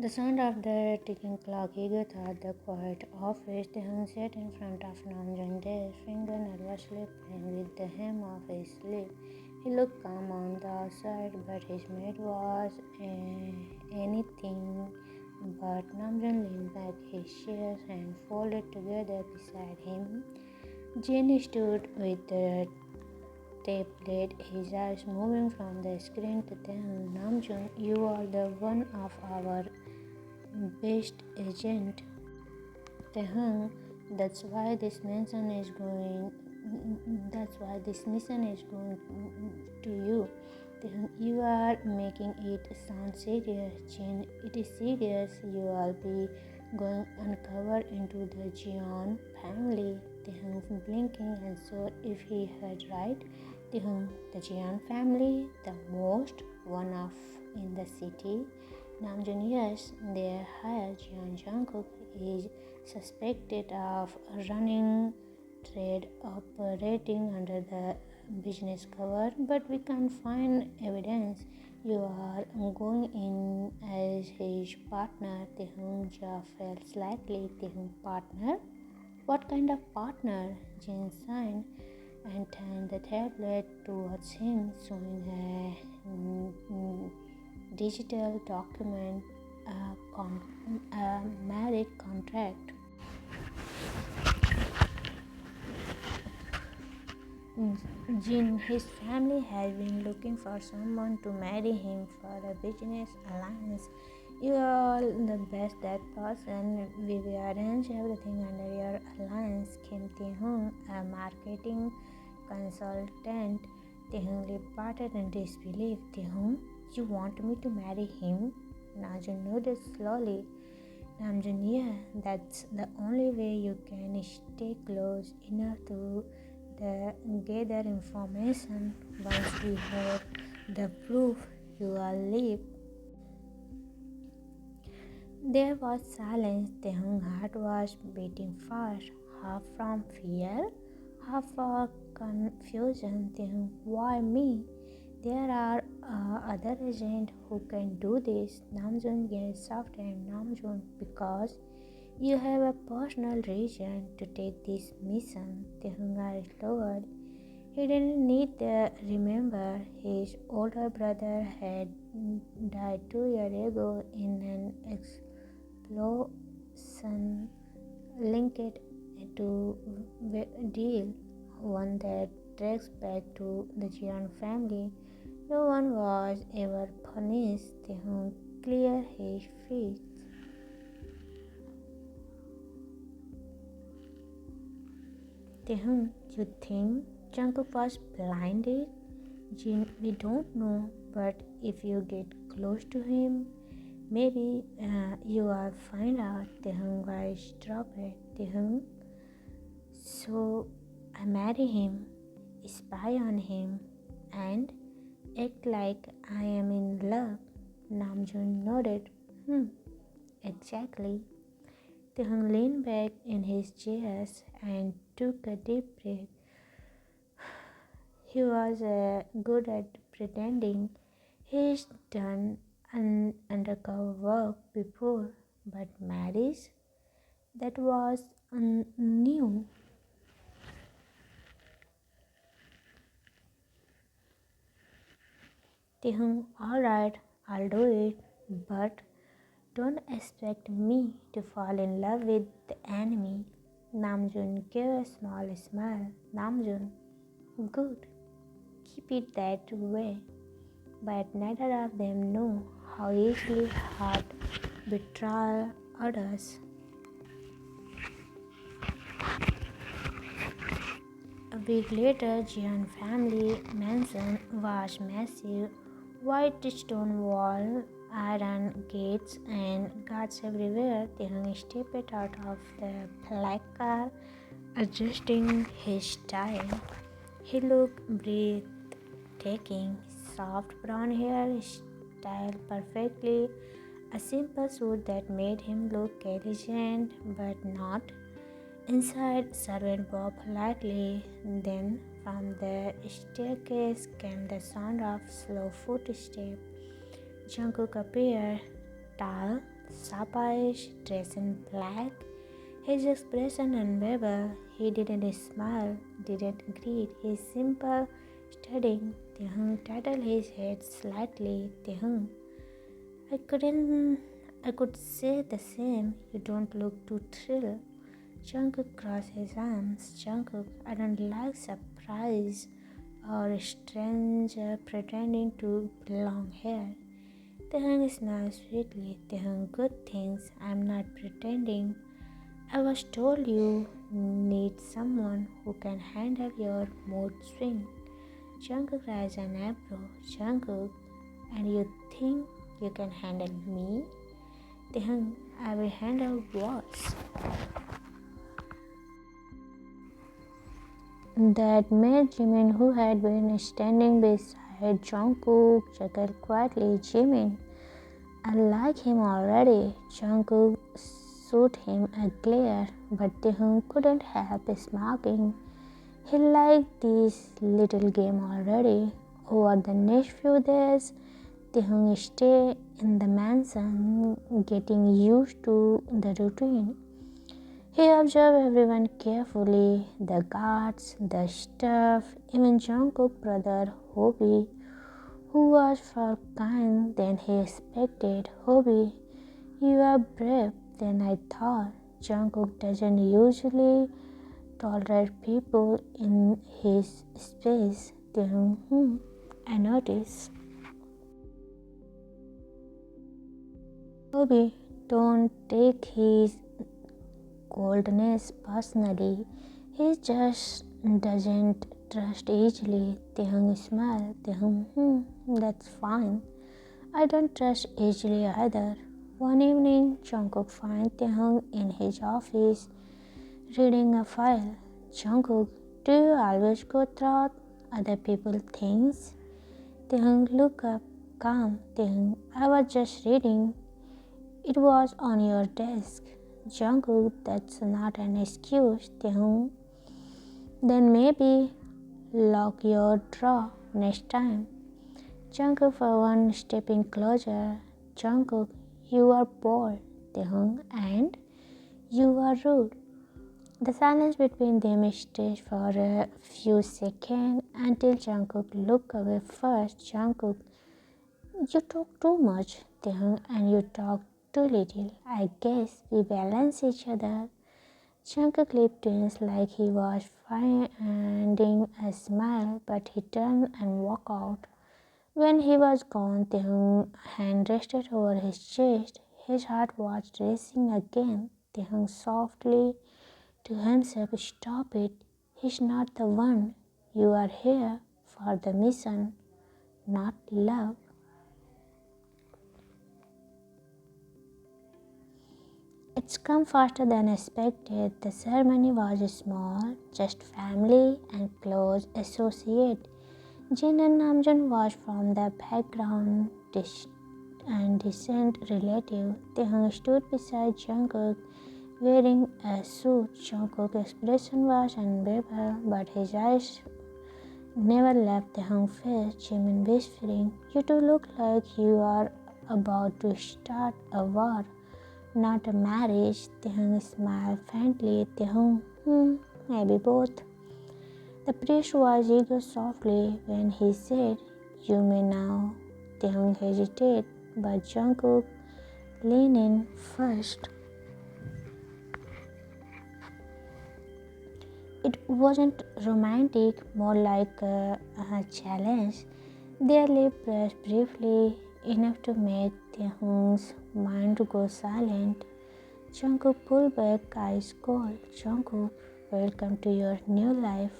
The sound of the ticking clock echoed through the quiet office. Taehyung sat in front of Namjoon's desk, finger nervously playing with the hem of his sleeve. He looked calm on the outside, but his mate was anything but. Namjoon leaned back, his chair hands folded together beside him. Jin stood with the tablet, his eyes moving from the screen to them. Namjoon, you are the one of our best agent. Taehyung, that's why this mission is going. That's why this mission is going to you. Taehyung, you are making it sound serious. Jin, it is serious. You will be going uncover into the Jeon family. Taehyung blinking and saw if he heard right. Taehyung, the Jeon family, the most one of in the city. Namjoon, yes, their hire Jeon Jungkook is suspected of running trade operating under the business cover, but we can't find evidence. You are going in as his partner. Taehyung jaw fell slightly. Taehyung, partner? What kind of partner? Jin signed and turned the tablet towards him, showing a digital document, a marriage contract. Jin, his family has been looking for someone to marry him for a business alliance. You are the best that person. We will arrange everything under your alliance. Kim Taehyung, a marketing consultant. Taehyung lip parted in disbelief. Taehyung, you want me to marry him? Namjoon nodded slowly. Namjoon, yeah, that's the only way you can stay close enough to gather information. Once we have the proof, you will leave. There was silence. Taehyung's heart was beating fast, half from fear, half for confusion. Taehyung, why me? There are other agents who can do this. Namjoon gets soft and Namjoon, because you have a personal reason to take this mission. Taehyung eyes lowered. He didn't need to remember his older brother had died 2 years ago in an explosion linked to deal, one that tracks back to the Jeon family. No one was ever punished. Taehyung cleared his feet. Taehyung, you think Jungkook was blinded? Jin, we don't know, but if you get close to him, maybe you will find out. Taehyung voice dropped. Taehyung, so I marry him, spy on him, and act like I am in love. Namjoon nodded. Exactly. Taehyung leaned back in his chair and took a deep breath. He was good at pretending. He's done undercover work before, but marriage? That was new. Taehyung, alright, I'll do it, but don't expect me to fall in love with the enemy. Namjoon gave a small smile. Namjoon, good. Keep it that way. But neither of them know how easily heart betrayal others. A week later, Jeon family mansion was massive. White stone wall, iron gates, and guards everywhere. Taehyung stepped out of the black car, adjusting his style. He looked breathtaking. Soft brown hair, styled perfectly. A simple suit that made him look elegant but not. Inside, servant bowed politely. Then, from the staircase came the sound of slow footsteps. Jungkook appeared, tall, sharpish, dressed in black. His expression unbearable. He didn't smile, didn't greet. His simple studying. Titled his head slightly. I could say the same. You don't look too thrilled. Jungkook crossed his arms. Jungkook, I don't like surprise or a stranger pretending to belong here. Taehyung smiled sweetly. Taehyung, good things. I'm not pretending. I was told you need someone who can handle your mood swing. Jungkook raised an eyebrow. Jungkook, and you think you can handle me? Taehyung, I will handle worse. That made Jimin, who had been standing beside Jungkook, chuckle quietly. Jimin, I like him already. Jungkook shot him a glare, but Taehyung couldn't help smirking. He liked this little game already. Over the next few days, Taehyung stayed in the mansion, getting used to the routine. He observed everyone carefully, the guards, the staff, even Jungkook's brother Hobie, who was far kinder than he expected. Hobie, you are brave than I thought. Jungkook doesn't usually tolerate people in his space. I noticed. Hobie, don't take his coldness personally. He just doesn't trust easily. Taehyung smiled. That's fine. I don't trust easily either. One evening, Jungkook found Taehyung in his office reading a file. Jungkook, do you always go through other people's things? Taehyung looked up, calm. Taehyung, I was just reading. It was on your desk. Jungkook, that's not an excuse. Taehyung, then maybe lock your drawer next time. Jungkook for one stepping closer. Jungkook, you are bold. Taehyung, and you are rude. The silence between them stayed for a few seconds until Jungkook looked away first. Jungkook, you talk too much. Taehyung, and you talk too little. I guess we balance each other. Jungkook lipped twins like he was finding a smile, but he turned and walked out. When he was gone, Taehyung's hand rested over his chest. His heart was racing again. Taehyung softly to himself, stop it. He's not the one. You are here for the mission, not love. It's come faster than expected. The ceremony was small, just family and close associate. Jin and Namjoon was from the background and distant relative. Taehyung stood beside Jungkook wearing a suit. Jungkook's expression was unbearable, but his eyes never left Taehyung's face. Jimin whispering, you two look like you are about to start a war, not a marriage. Taehyung smiled faintly. Taehyung, maybe both. The priest was eager softly when he said, you may now. Taehyung hesitated, but Jungkook leaned in first. It wasn't romantic, more like a challenge. Their lips brushed briefly, enough to make Taehyung's mind go silent. Jungkook pulled back, eyes cold. Jungkook, welcome to your new life.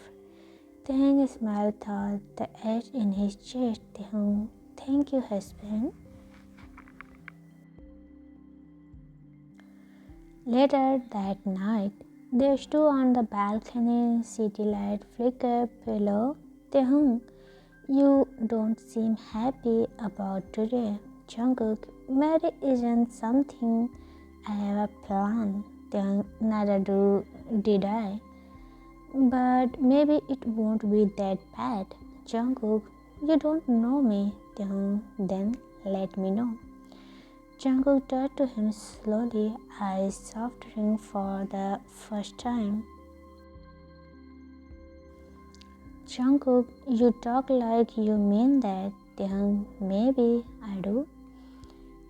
Taehyung smiled through the edge in his chest. Taehyung, thank you, husband. Later that night, they stood on the balcony, city light flickered below. Taehyung, you don't seem happy about today. Jungkook, marriage isn't something I ever planned. Taehyung, neither did I. But maybe it won't be that bad. Jungkook, you don't know me. Taehyung, then let me know. Jungkook turned to him slowly, eyes softening for the first time. Jungkook, you talk like you mean that. Taehyung, maybe I do.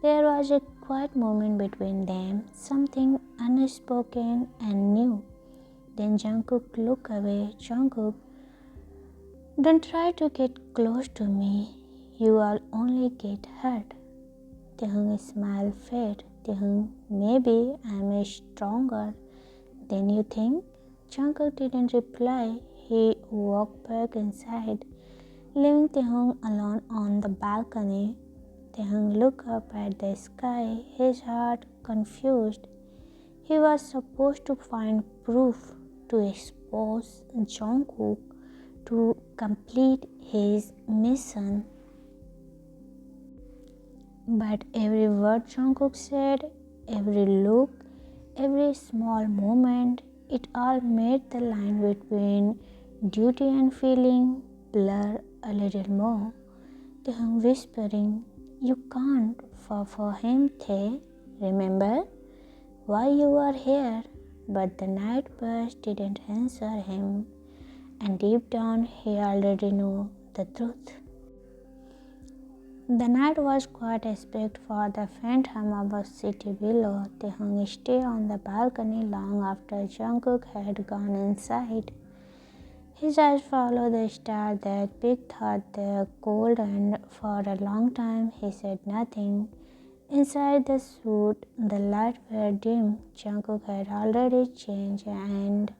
There was a quiet moment between them, something unspoken and new. Then Jungkook looked away. Jungkook, don't try to get close to me. You will only get hurt. Taehyung's smile faded. Taehyung, maybe I'm stronger than you think. Jungkook didn't reply. He walked back inside, leaving Taehyung alone on the balcony. Taehyung looked up at the sky, his heart confused. He was supposed to find proof to expose Jungkook to complete his mission. But every word Jungkook said, every look, every small moment, it all made the line between duty and feeling blur a little more. Taehyung whispering, you can't fall for him, Tae. Remember why you are here? But the night bus didn't answer him, and deep down he already knew the truth. The night was quiet except for the faint hum of the city below. Taehyung stayed on the balcony long after Jungkook had gone inside. His eyes followed the star that peaked through the cold, and for a long time he said nothing. Inside the suite, the lights were dim. Jungkook had already changed and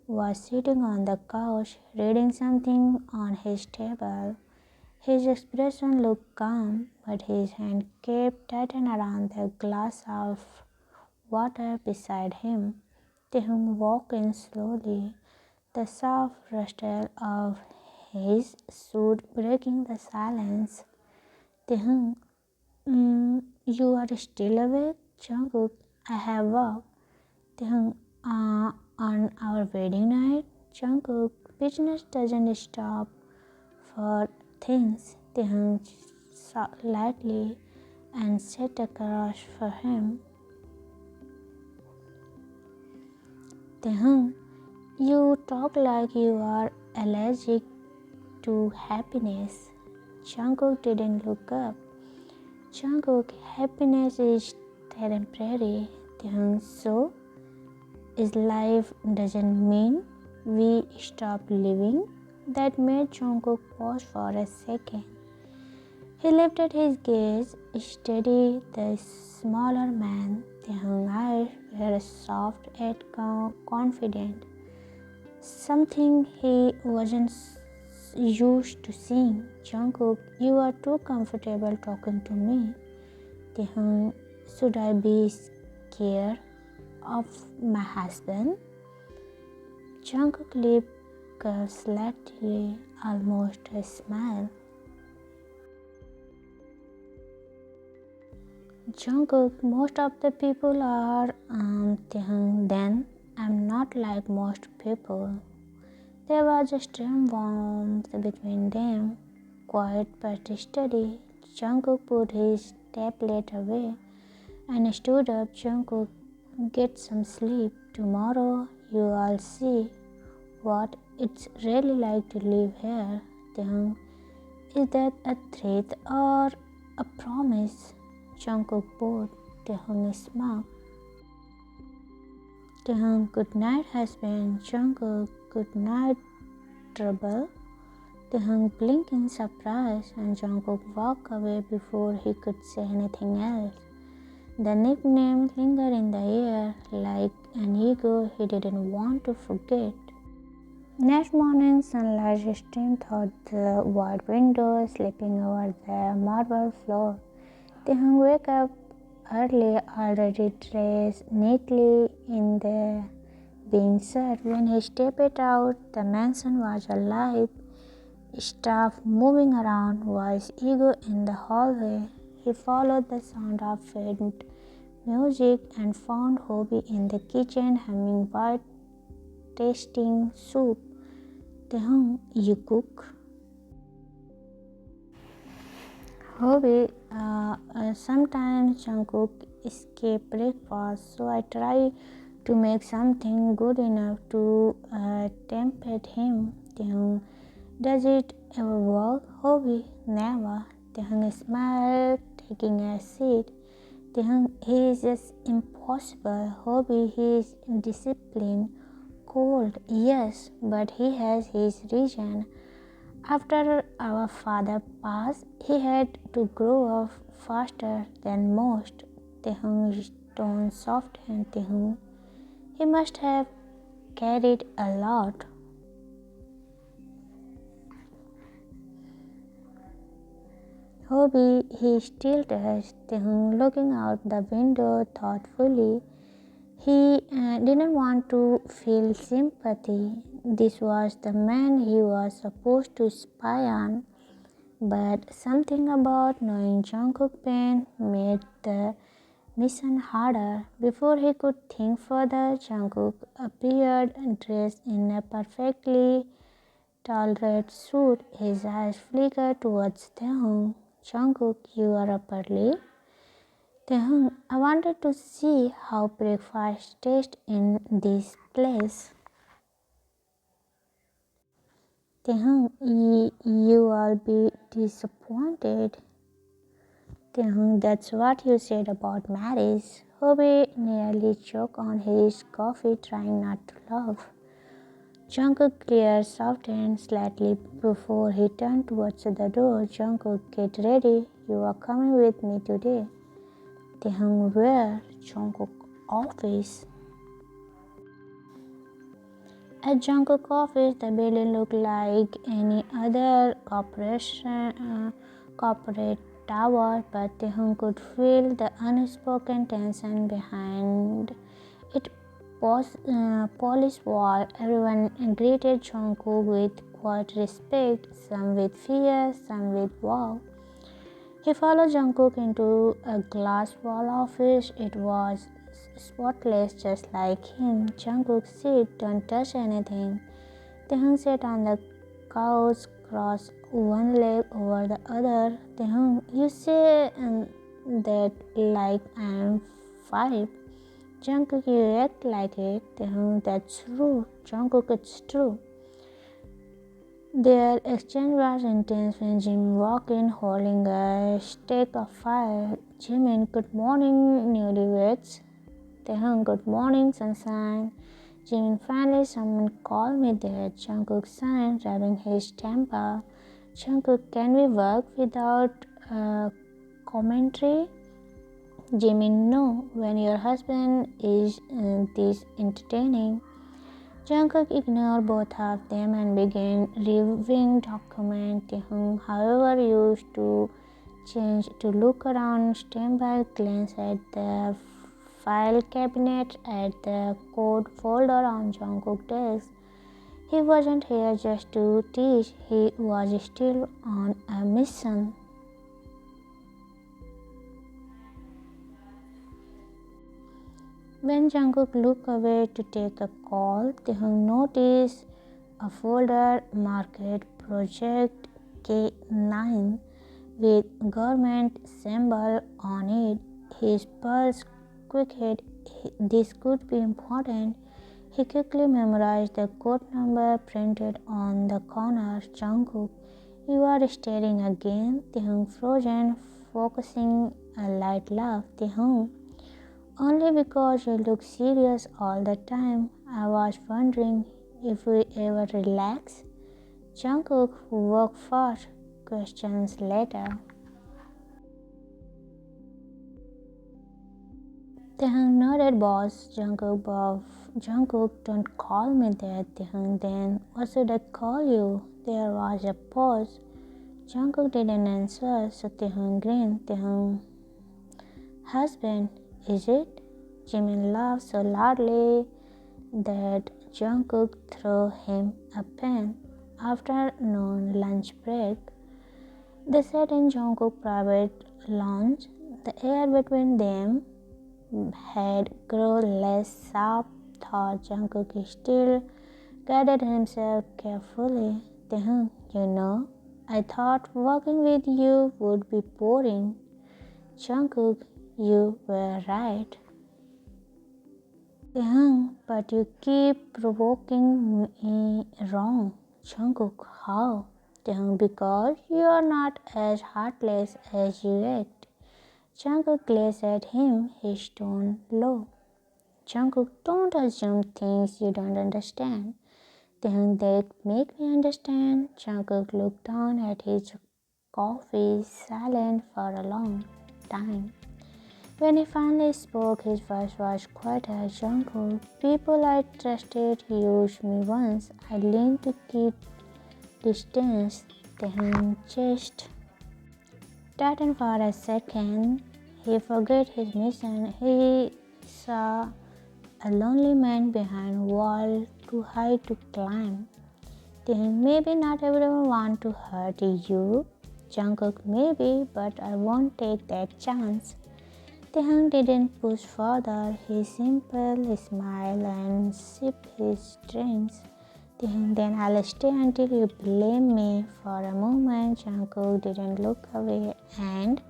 was sitting on the couch, reading something on his table. His expression looked calm, but his hand kept tightened around the glass of water beside him. Taehyung walked in slowly, the soft rustle of his suit breaking the silence. Taehyung, you are still awake? Jungkook, I have walked. Taehyung, on our wedding night? Jungkook, business doesn't stop for things. Taehyung sat lightly and sat across for him. Taehyung, you talk like you are allergic to happiness. Jungkook didn't look up. Jungkook, happiness is temporary. Taehyung, so is life doesn't mean we stop living? That made Jungkook pause for a second. He lifted his gaze, steady the smaller man. Taehyung's eyes were soft yet confident, something he wasn't used to seeing. Jungkook, you are too comfortable talking to me. Taehyung, should I be scared of my husband? Jungkook lip curved slightly, almost a smile. Jungkook, most of the people are Taehyung, then I'm not like most people. There was a strange warmth between them, quiet but steady. Jungkook put his tablet away and stood up. Jungkook, get some sleep. Tomorrow you will see what it's really like to live here. Taehyung, is that a threat or a promise? Jungkook bowed. Taehyung smiled. Taehyung, good night, husband. Jungkook, good night, trouble. Taehyung blinked in surprise, and Jungkook walked away before he could say anything else. The nickname lingered in the air like an ego he didn't want to forget. Next morning, sunlight streamed through the wide window, slipping over the marble floor. Taehyung woke up early, already dressed neatly in the being shirt. When he stepped out, the mansion was alive. Staff moving around, voice echo in the hallway. He followed the sound of faint music and found Hobie in the kitchen humming white tasting soup. Taehyung, you cook? Hobby, sometimes Jungkook escape breakfast, so I try to make something good enough to tempt him. Then, does it ever work? Hobby, never. Then smile, taking a seat. Then he is just impossible. Hobby, he is disciplined, cold, yes, but he has his reason. After our father passed, he had to grow up faster than most. Tehung stone soft and Tehung. He must have carried a lot. Hobby, he still does. Tehung looking out the window thoughtfully. He didn't want to feel sympathy. This was the man he was supposed to spy on. But something about knowing Jungkook's pain made the mission harder. Before he could think further, Jungkook appeared dressed in a perfectly tall red suit. His eyes flickered towards Taehoon. Jungkook, you are up early? Taehoon, I wanted to see how breakfast tastes in this place. Taehoon, you will be disappointed. That's what you said about marriage. Hobie nearly choked on his coffee, trying not to laugh. Jungkook cleared, softened slightly before he turned towards the door. Jungkook, get ready. You are coming with me today. Taehoon, where? Jungkook office. At Jungkook office, the building looked like any other corporate tower, but Taehoon could feel the unspoken tension behind it. Polished wall. Everyone greeted Jungkook with quiet respect, some with fear, some with wow. He followed Jungkook into a glass wall office. It was spotless, just like him. Jungkook, sit, don't touch anything. Taehoon sat on the couch, crossed one leg over the other. Taehoon, you say that like I'm 5. Jungkook, you act like it. Taehoon, that's true. Jungkook, it's true. Their exchange was intense when Jim walked in holding a stake of fire. Jimin, good morning, newlyweds. Taehoon, good morning, sunshine. Jimin, finally someone called me there. Jungkook sighed, rubbing his temper. Jungkook, can we work without commentary? Jimin, no, when your husband is this entertaining. Jungkook ignored both of them and began reviewing documents. Taehoon, however, used to change to look around, stand by, glance at the file cabinet, at the code folder on Jungkook's desk. He wasn't here just to teach, he was still on a mission. When Jungkook looked away to take a call, Taehoon noticed a folder marked Project K9 with government symbol on it. His pulse quickened. This could be important. He quickly memorized the code number printed on the corner. Jungkook, you are staring again. Taehoon frozen, focusing a light laugh. Taehoon, only because you look serious all the time. I was wondering if we ever relax. Jungkook, work fast. Questions later. Taehoon nodded, boss. Jungkook, don't call me that. Taehoon, then what should I call you? There was a pause. Jungkook didn't answer, so Taehoon grinned. Taehoon, husband, is it? Jimin laughed so loudly that Jungkook threw him a pen. Afternoon lunch break. They sat in Jungkook's private lounge. The air between them had grown less sharp. Thought Jungkook still guided himself carefully. Taehoon, you know, I thought working with you would be boring. Jungkook, you were right. But you keep provoking me wrong. Jungkook, how? Because you are not as heartless as you act. Jungkook glares at him, his tone low. Jungkook, don't assume things you don't understand. That make me understand. Jungkook looked down at his coffee, silent for a long time. When he finally spoke, his voice was quieter. Jungkook, people I trusted used me once. I learned to keep distance. Then just tightened for a second. He forgot his mission. He saw a lonely man behind a wall too high to climb. Then maybe not everyone want to hurt you. Jungkook maybe, but I won't take that chance. Taehyung didn't push further. He simply smiled and sipped his drinks. Then I'll stay until you blame me. For a moment, Jungkook didn't look away, and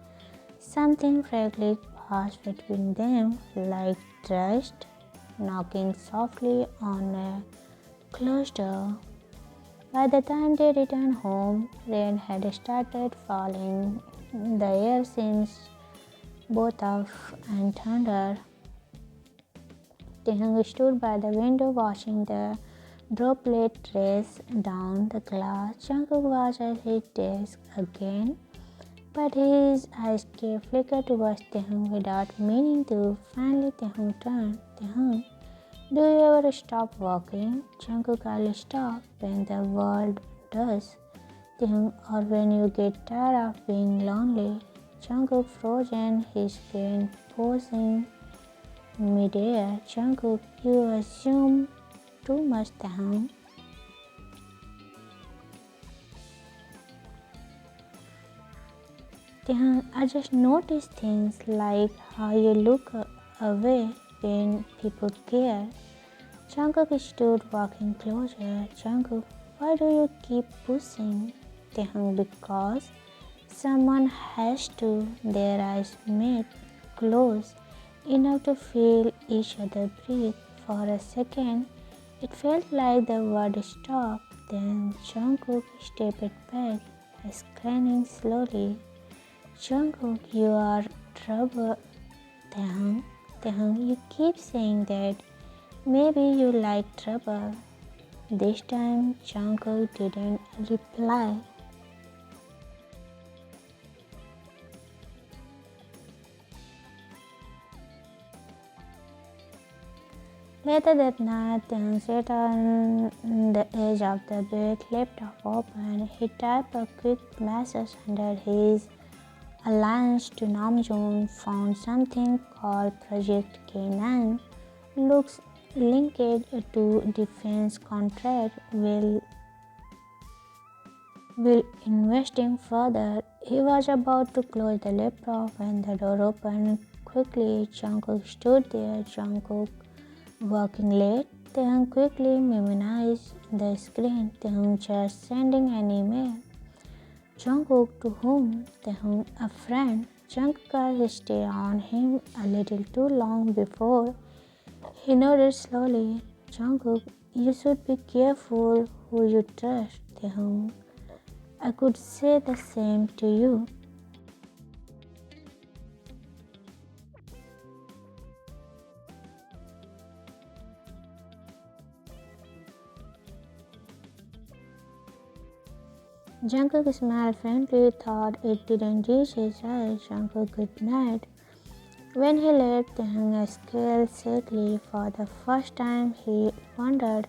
something fragile passed between them, like trust knocking softly on a closed door. By the time they returned home, rain had started falling. The air seemed both off and thunder. Taehyung stood by the window watching the droplet race down the glass. Jungkook was at his desk again, but his eyes flickered towards Taehyung without meaning to. Finally, Taehyung turned. Taehyung, do you ever stop walking? Jungkook, I'll stop when the world does. Taehyung, or when you get tired of being lonely. Jungkook frozen, his brain pausing midair. Jungkook, you assume too much, Taehyung. Taehyung, I just notice things like how you look away when people care. Jungkook stood walking closer. Jungkook, why do you keep pushing? Taehyung, because someone has to. Their eyes met, close, enough to feel each other breathe. For a second, it felt like the world stopped. Then Jungkook stepped back, scanning slowly. Jungkook, you are trouble. Taehyung, you keep saying that. Maybe you like trouble. This time, Jungkook didn't reply. Later that night, Taehyung sat on the edge of the bed, laptop open. He typed a quick message under his alliance to Namjoon, found something called Project K9. Looks linked to defense contract. Will investing further. He was about to close the laptop when the door opened quickly. Jungkook stood there. Jungkook working late. Taehyung quickly minimized the screen. Taehyung just sending an email. Jungkook, to whom? Taehyung, a friend. Jungkook stayed on him a little too long before he nodded slowly. Jungkook, you should be careful who you trust. Taehyung, I could say the same to you. Jungkook smiled faintly, thought it didn't reach his eyes. Jungkook good night. When he left, Taehyung exhaled sadly. For the first time, he wondered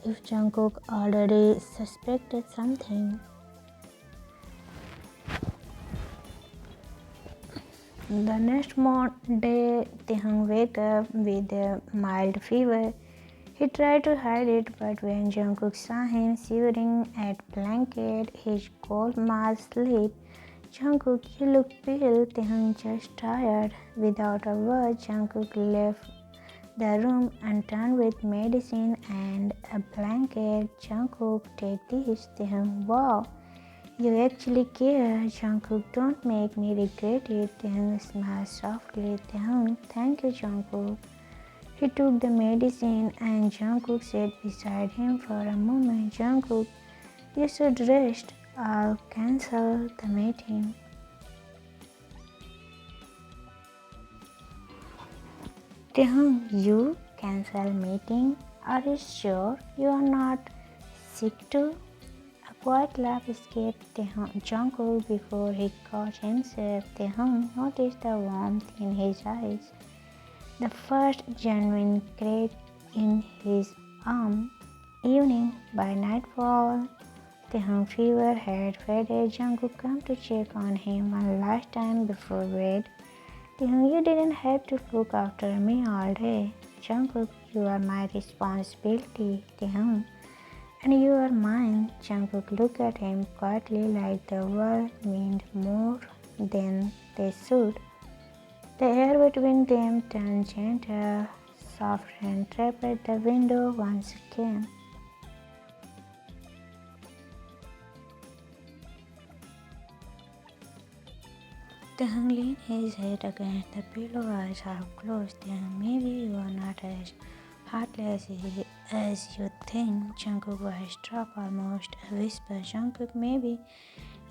if Jungkook already suspected something. The next day, Taehyung woke up with a mild fever. He tried to hide it, but when Jungkook saw him shivering at blanket, his cold mask sleep. Jungkook, you look pale. Taehyung, just tired. Without a word, Jungkook left the room unturned with medicine and a blanket. Jungkook, take this. Taehyung, wow, You actually care. Jungkook, don't make me regret it. Taehyung smiled softly. Taehyung, thank you, Jungkook. He took the medicine and Jungkook sat beside him for a moment. Jungkook, you should rest. I'll cancel the meeting. Taehyung, you cancel meeting? Are you sure you are not sick too? A quiet laugh escaped Jungkook before he caught himself. Taehyung noticed the warmth in his eyes, the first genuine crack in his arm. Evening, by nightfall, Taehyung's fever had faded. Jungkook came to check on him one last time before bed. Taehyung, you didn't have to look after me all day. Jungkook, you are my responsibility. Taehyung, and you are mine. Jungkook looked at him quietly like the world meant more than they should. The air between them turned gentle, soft and tapped at the window once again. Taehyung leaned his head against the pillow, eyes half closed. Taehyung, maybe you are not as heartless as you think. Jungkook's voice dropped almost a whisper. Jungkook, maybe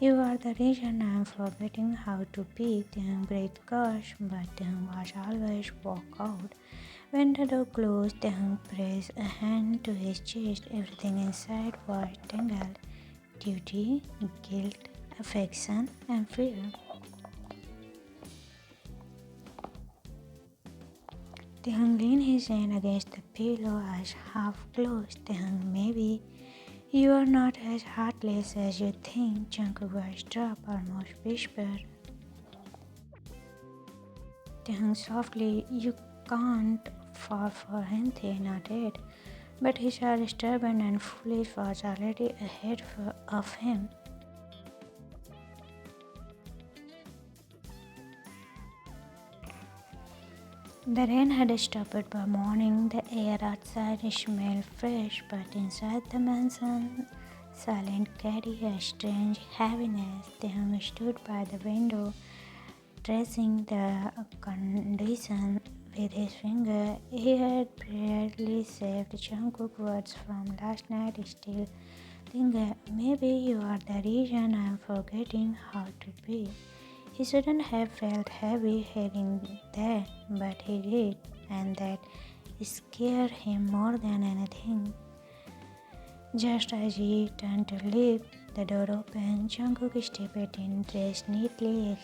you are the reason I am forgetting how to be. Taehyung breathed gosh, but Taehyung was always walk out. When the door closed, Taehyung pressed a hand to his chest. Everything inside was tangled. Duty, guilt, affection, and fear. Taehyung leaned his hand against the pillow, eyes half closed. Taehyung, maybe you are not as heartless as you think. Jungkook's voice dropped, almost whispered. Taehyung softly, you can't fall for anything, not yet. But his heart, stubborn and foolish, was already ahead of him. The rain had stopped by morning. The air outside smelled fresh, but inside the mansion, silence carried a strange heaviness. Taehyung stood by the window, tracing the condition with his finger. He had barely saved Jungkook's words from last night, still thinking, maybe you are the reason I am forgetting how to be. He shouldn't have felt heavy hearing that, but he did, and that scared him more than anything. Just as he turned to leave, the door opened. Jungkook stepped in, dressed neatly,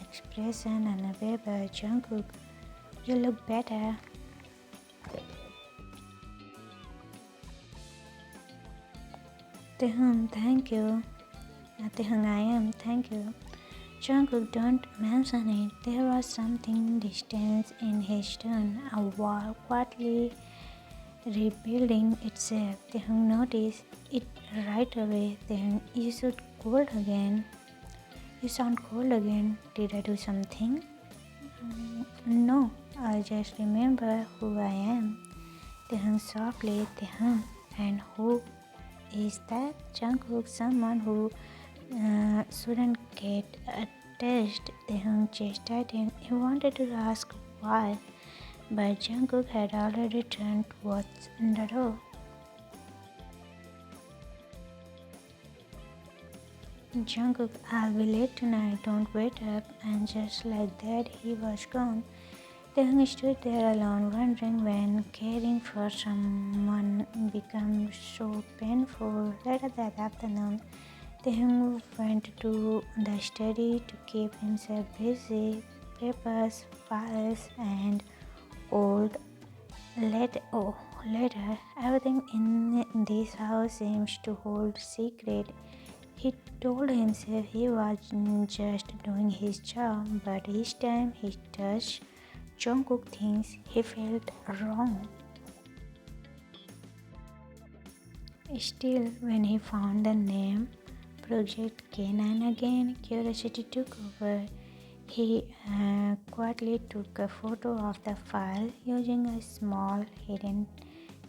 expression unavailable. Jungkook, you look better. Taehyung, thank you. Taehyung, I am, thank you. Jungkook, don't mention it. There was something distant in his tone, a wall quietly rebuilding itself. Taehyung noticed it right away. Taehyung, you should cold again. You sound cold again. Did I do something? No, I just remember who I am. Taehyung softly. Taehyung, and who is that? Jungkook, someone who shouldn't get attached. Taehyung chested him. He wanted to ask why, but Jungkook had already turned towards the door. Jungkook, I'll be late tonight, don't wait up. And just like that, he was gone. Taehyung stood there alone, wondering when caring for someone becomes so painful. Later that afternoon, Taehyung went to the study to keep himself busy. Papers, files, and old letter. Everything in this house seems to hold secret. He told himself he was just doing his job, but each time he touched Jungkook things, he felt wrong. Still, when he found the name Project K9 again, curiosity took over. He quietly took a photo of the file using a small hidden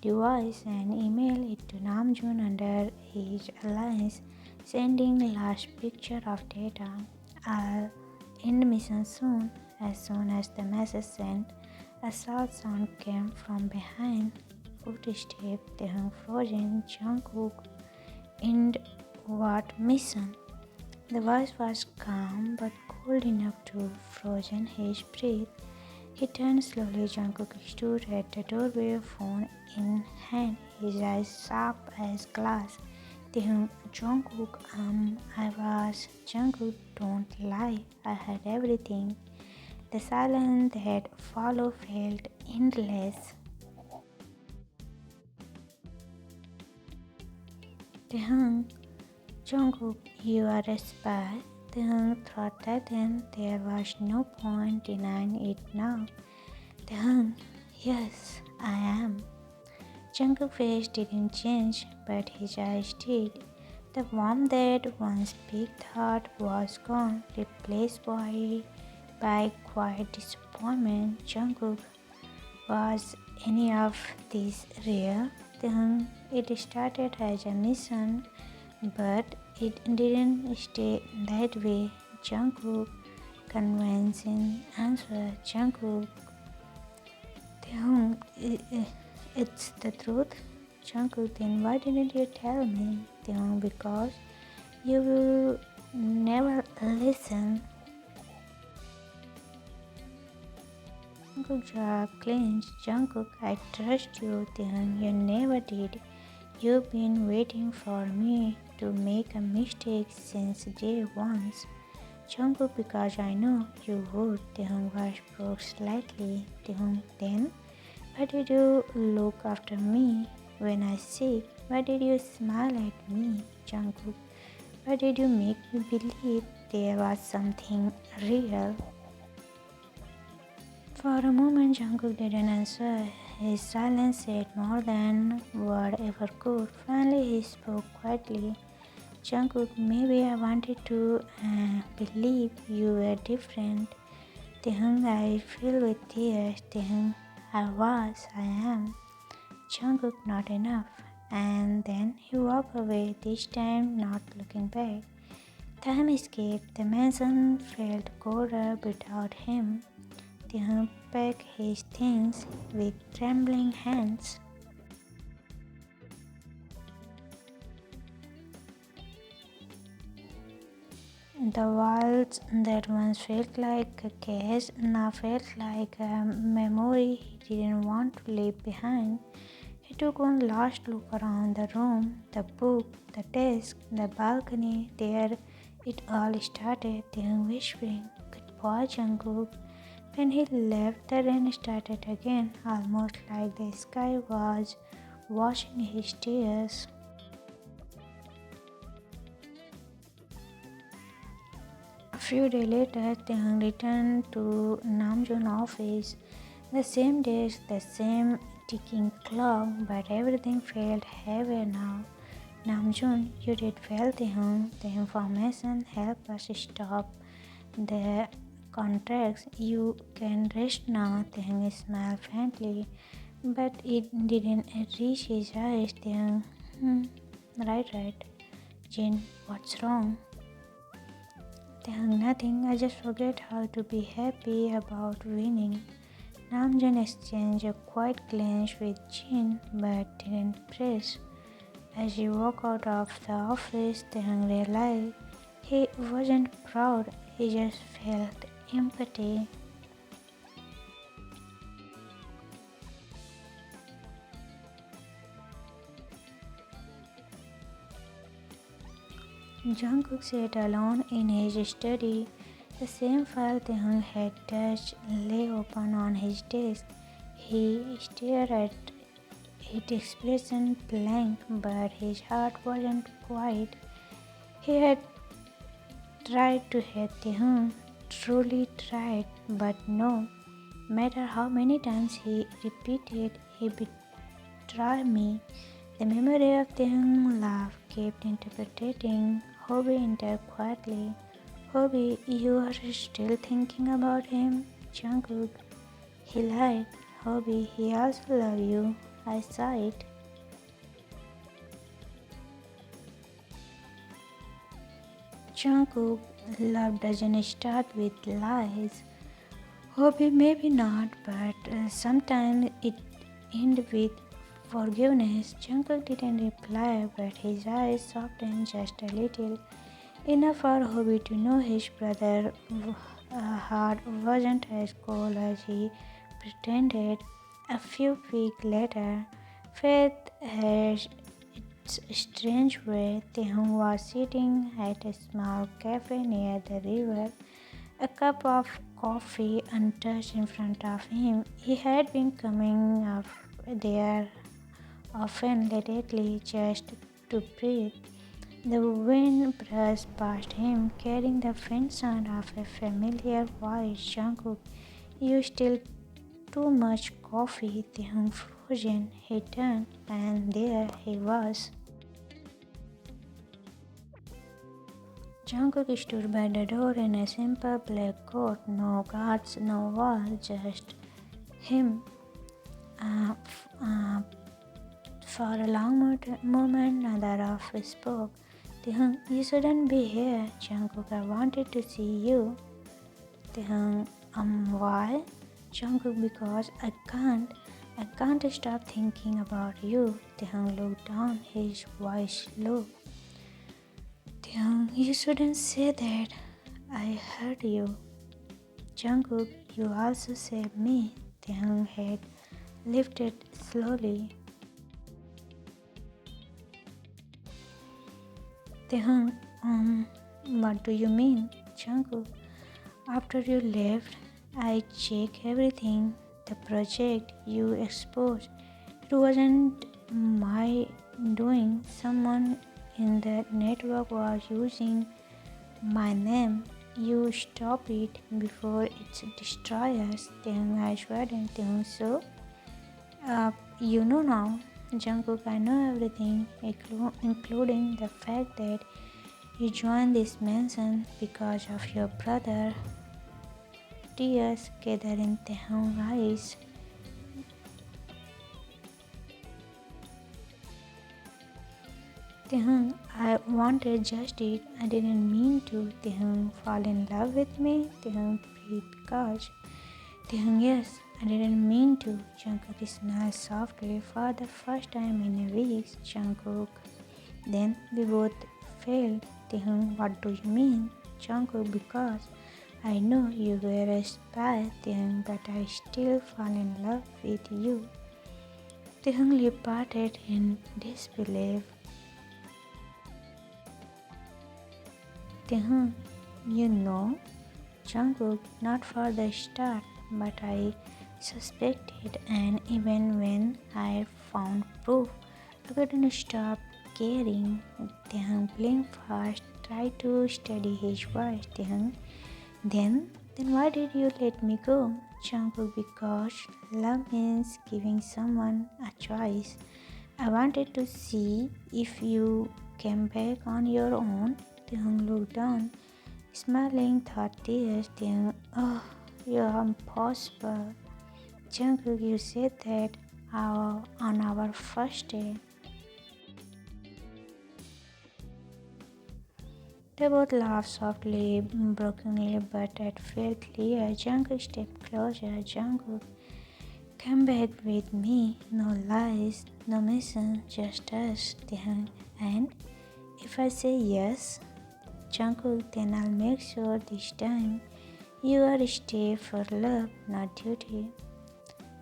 device and emailed it to Namjoon under his alias. sending last picture of data. I'll end mission soon. As soon as the message sent, a soft sound came from behind. Footsteps, they hung frozen. Jungkook, end what mission? The voice was calm but cold enough to frozen his breath. He turned slowly. Jungkook stood at the doorway, phone in hand, his eyes sharp as glass. Jungkook, I was. Jungkook, don't lie. I had everything. The silence that followed felt endless. Taehyung, Jungkook, you are a spy. Taehyung thought that then there was no point denying it now. Taehyung, yes, I am. Jungkook's face didn't change, but his eyes did. The warmth that once Big thought was gone, replaced by quiet disappointment. Jungkook, was any of this real? Then it started as a mission, but it didn't stay that way. Jungkook, convincing answer. Jungkook, Taehyung, it's the truth. Jungkook, then why didn't you tell me? Taehyung, because you will never listen. Jungkook jaw clenched. Jungkook, I trust you. Taehyung, you never did. You've been waiting for me to make a mistake since day one. Jungkook, because I know you would. Taehyung was broke slightly. Taehyung, then why did you look after me when I sick? Why did you smile at me? Jungkook, why did you make me believe there was something real? For a moment, Jungkook didn't answer. His silence said more than word ever could. Finally, he spoke quietly. Jungkook, maybe I wanted to believe you were different. Taehyung, I filled with tears. Taehyung, I am. Jungkook, not enough. And then he walked away, this time not looking back. Time escaped. The mansion felt colder without him. Taehyung packed his things with trembling hands. The walls that once felt like a cage now felt like a memory he didn't want to leave behind. He took one last look around the room, the book, the desk, the balcony. There it all started. Taehyung whispering, "Goodbye, Jungkook." When he left, the rain started again, almost like the sky was washing his tears. A few days later, Taehyung returned to Namjoon's office. The same days, the same ticking clock, but everything felt heavier now. Namjoon, you did well, Taehyung. The information helped us stop the contracts. You can rest now. Taehyung smiled faintly, but it didn't reach his eyes. Taehyung, right. Jin, what's wrong? Taehyung, nothing. I just forget how to be happy about winning. Namjoon exchanged a quiet glance with Jin, but didn't press. As he walked out of the office, Taehyung realized he wasn't proud. He just felt empathy. Jungkook sat alone in his study. The same file Taehyung had touched lay open on his desk. He stared at it, expression blank, but his heart wasn't quiet. He had tried to hate Taehyung, truly tried, but no matter how many times he repeated, he betrayed me. The memory of Taehyung's laugh kept interpreting. Hobby entered quietly. Hobby, you are still thinking about him? Jungkook, he lied. Hobby, he also loves you. I saw it. Jungkook, love doesn't start with lies. Hobby maybe not, but sometimes it ends with forgiveness. Jungkook didn't reply, but his eyes softened just a little, enough for Hobby to know his brother heart wasn't as cold as he pretended. A few weeks later, Faith had its strange way. Taehyung was sitting at a small cafe near the river, a cup of coffee untouched in front of him. He had been coming up there often lately just to breathe. The wind brushed past him, carrying the faint sound of a familiar voice. Jungkook, you still too much coffee. Taehyung frozen. He turned, and there he was. Jungkook stood by the door in a simple black coat, no guards, no wall, just him. For a long moment, neither of us spoke. Taehyung, you shouldn't be here. Jungkook, I wanted to see you. Taehyung, why? Jungkook, because I can't stop thinking about you. Taehyung looked down, his voice low. Taehyung, you shouldn't say that. I heard you. Jungkook, you also saved me. Taehyung head lifted slowly. Taehyung, what do you mean? Jungkook, after you left, I checked everything. The project you exposed, it wasn't my doing. Someone in the network was using my name. You stop it before it destroys us. Taehyung, I shouldn't. Taehyung, so you know now. Jungkook, I know everything, including the fact that you joined this mansion because of your brother. Tears gathered in Taehyung's eyes. Taehyung, I wanted just it. I didn't mean to. Taehyung, fall in love with me? Taehyung breathed gosh. Taehyung, yes, I didn't mean to. Jungkook smiled softly for the first time in a week. Jungkook, then we both failed. Taehyung, what do you mean? Jungkook, because I know you were a spy, Taehyung, but I still fall in love with you. Taehyung lip parted in disbelief. Taehyung, you know? Jungkook, not for the start, but I suspected, and even when I found proof, I couldn't stop caring. Taehyung blinked fast, tried to steady his voice. Taehyung, then why did you let me go? Jungkook, because love means giving someone a choice. I wanted to see if you came back on your own. Taehyung looked down, smiling thought tears. Taehyung, oh, you're impossible. Jungkook, you said that on our first day. They both laughed softly, brokenly, but it felt clear. Jungkook stepped closer. Jungkook, come back with me. No lies, no mission, just us. Taehyung, and if I say yes? Jungkook, then I'll make sure this time you are stay for love, not duty.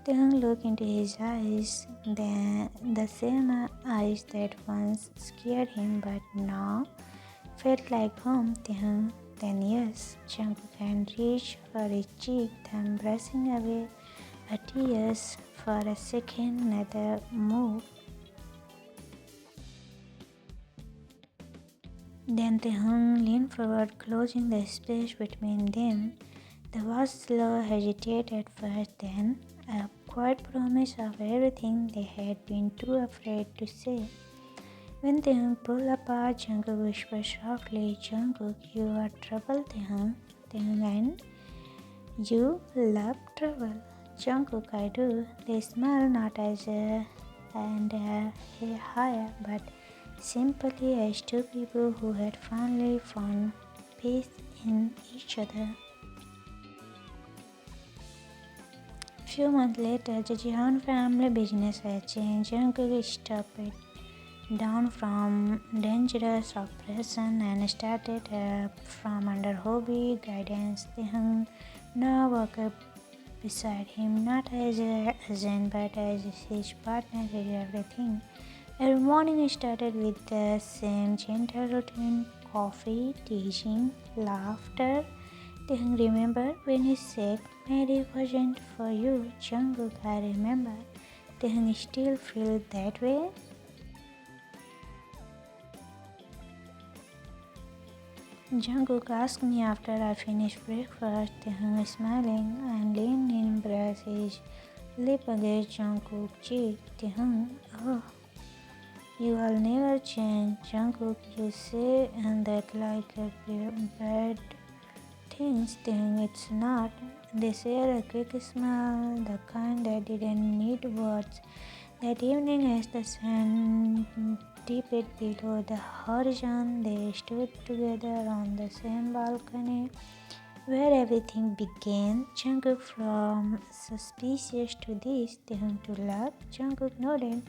Taehyung looked into his eyes, the same eyes that once scared him but now felt like home. Taehyung, then yes. Jungkook hand reached for his cheek, then brushing away her tears for a second, neither moved. Then Taehyung leaned forward, closing the space between them. The was slow, hesitated at first, then a quiet promise of everything they had been too afraid to say. When Taehyung pulled apart, Jungkook whispered softly, Jungkook, you are trouble, Taehyung. Taehyung, and you love trouble. Jungkook, I do. They smile not as higher, but simply as two people who had finally found faith in each other. Few months later, the Jihan family business had changed. Jungkook stepped down from dangerous operation and started up from under hobby guidance. Taehyung now worked beside him, not as a agent but as his partner in everything. Every morning started with the same gentle routine: coffee, teasing, laughter. Taehyung remembered when he said, "Mary wasn't for you, Jungkook, I remember." Taehyung still feels that way. Jungkook asked me after I finished breakfast. Taehyung smiling and leaned in, brushed his lip against Jungkook's cheek. Taehyung, oh, you will never change. Jungkook, you say that like a bad things. Taehyung, it's not. They share a quick smile, the kind that didn't need words. That evening, as the sun dipped below the horizon, they stood together on the same balcony where everything began. Jungkook from suspicious to this, Taehyung to love. Jungkook nodded,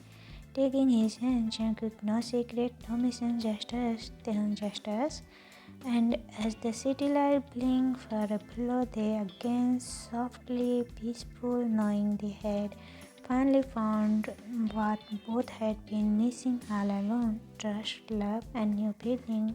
taking his hand. Jungkook, no secret, no mission, just us. Taehyung, just us. And as the city light blinked far below, they again softly peaceful, knowing they had finally found what both had been missing all along: trust, love, and new beginning.